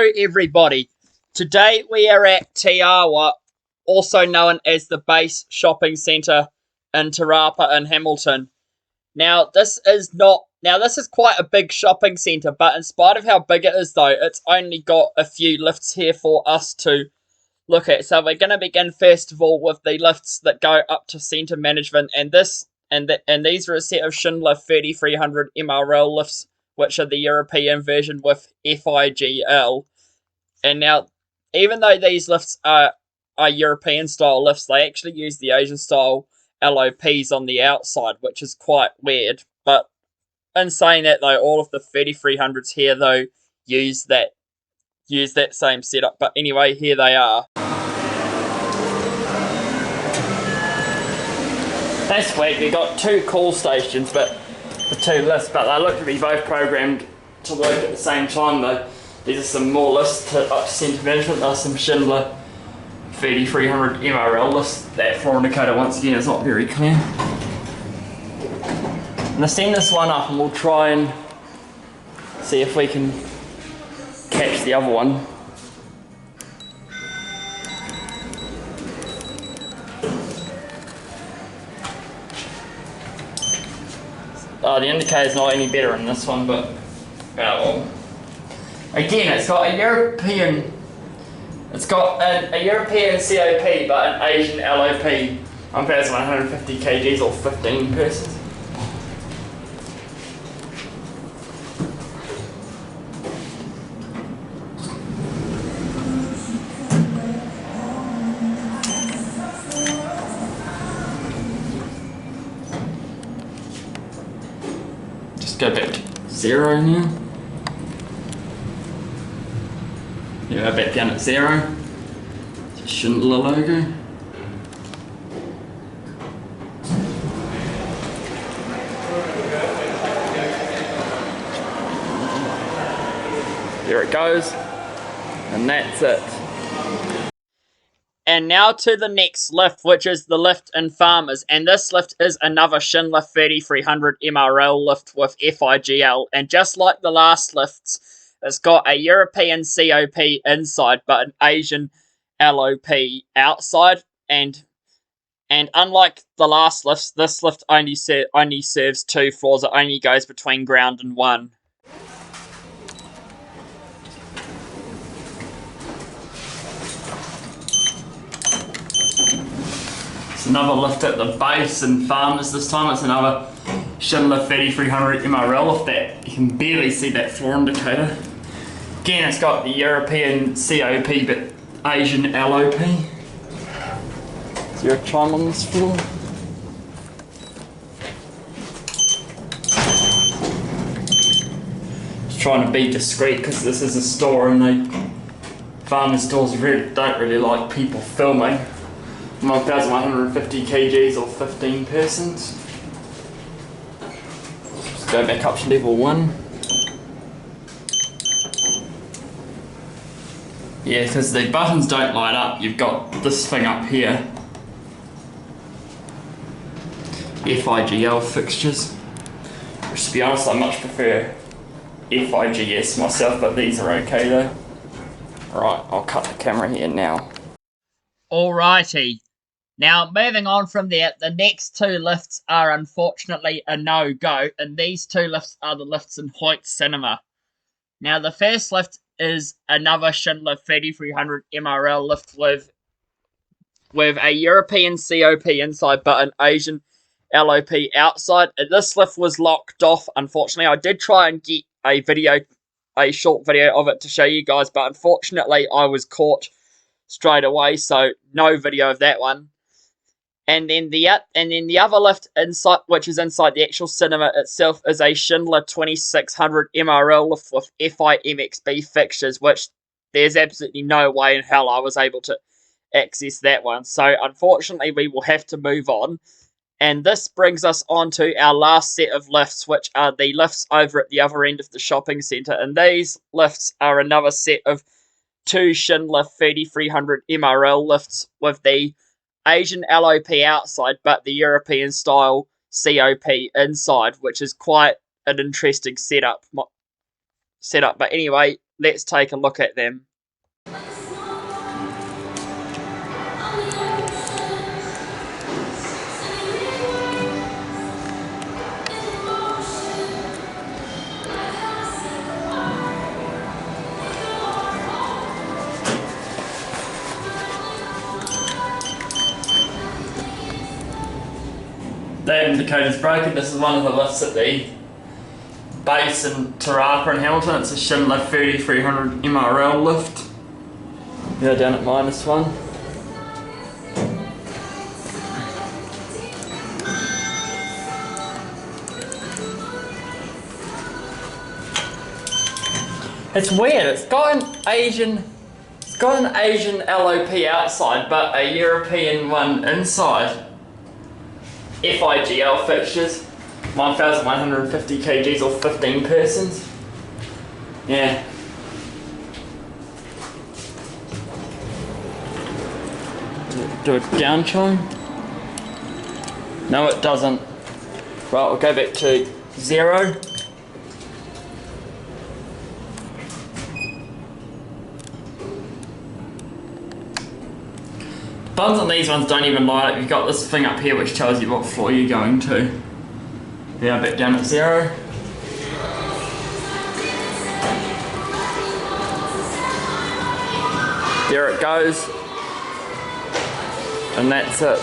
Hello everybody, today we are at Te Awa, also known as the Base Shopping Centre in Te Rapa in Hamilton. This is quite a big shopping centre, but in spite of how big it is though, it's only got a few lifts here for us to look at. So we're going to begin first of all with the lifts that go up to centre management, and these are a set of Schindler 3300 MRL lifts, which are the European version with FIGL. And now, even though these lifts are European style lifts, they actually use the Asian style LOPs on the outside, which is quite weird. But in saying that though, all of the 3300s here though use that same setup. But anyway, here they are. That's sweet. We got two call stations, but the two lifts, but they look to be both programmed to work at the same time though. These are some more lifts up to centre management. There's some Schindler 3300 MRL lifts. That floor indicator once again is not very clear. I'm going to send this one up and we'll try and see if we can catch the other one. The indicator's not any better in this one, but well. Again, it's got a European COP, but an Asian LOP. 1,150 kgs or 15 persons. Just go back to 0 now. Yeah, back down at 0. Schindler logo. There it goes. And that's it. And now to the next lift, which is the lift in Farmers. And this lift is another Schindler 3300 MRL lift with FIGL. And just like the last lifts, it's got a European COP inside, but an Asian LOP outside. And unlike the last lifts, this lift only serves 2 floors. It only goes between ground and 1. It's another lift at the base in Farmers this time. It's another Schindler 3300 MRL lift that you can barely see that floor indicator. Again, it's got the European COP but Asian LOP. Is there a chime on this floor? Just trying to be discreet because this is a store and farmers stores don't really like people filming. 1,150 kgs or 15 persons. Just go back up to level 1. Yeah, because the buttons don't light up, you've got this thing up here. FIGL fixtures. Which, to be honest, I much prefer FIGS myself, but these are okay though. Right, I'll cut the camera here now. Alrighty. Now, moving on from there, the next 2 lifts are unfortunately a no-go, and these 2 lifts are the lifts in Hoyt Cinema. Now, the first lift is another Schindler 3300 MRL lift with a European COP inside but an Asian LOP outside. And this lift was locked off, unfortunately. I did try and get a short video of it to show you guys, but unfortunately I was caught straight away, so no video of that one. And then the other lift inside, which is inside the actual cinema itself, is a Schindler 2600 MRL lift with FIMXB fixtures, which there's absolutely no way in hell I was able to access that one. So unfortunately, we will have to move on. And this brings us on to our last set of lifts, which are the lifts over at the other end of the shopping centre. And these lifts are another set of 2 Schindler 3300 MRL lifts with the Asian LOP outside, but the European style COP inside, which is quite an interesting setup. But anyway, let's take a look at them. That indicator's broken. This is one of the lifts at the base in Tarapa and Hamilton. It's a Schindler 3300 MRL lift. Yeah, down at -1. It's weird. It's got an Asian LOP outside, but a European one inside. FIGL fixtures, 1,150 kgs or 15 persons. Yeah. Do a down chime? No, it doesn't. Right, we'll go back to 0. Buttons on these ones don't even light up. You've got this thing up here which tells you what floor you're going to. Yeah, back down at 0. There it goes. And that's it.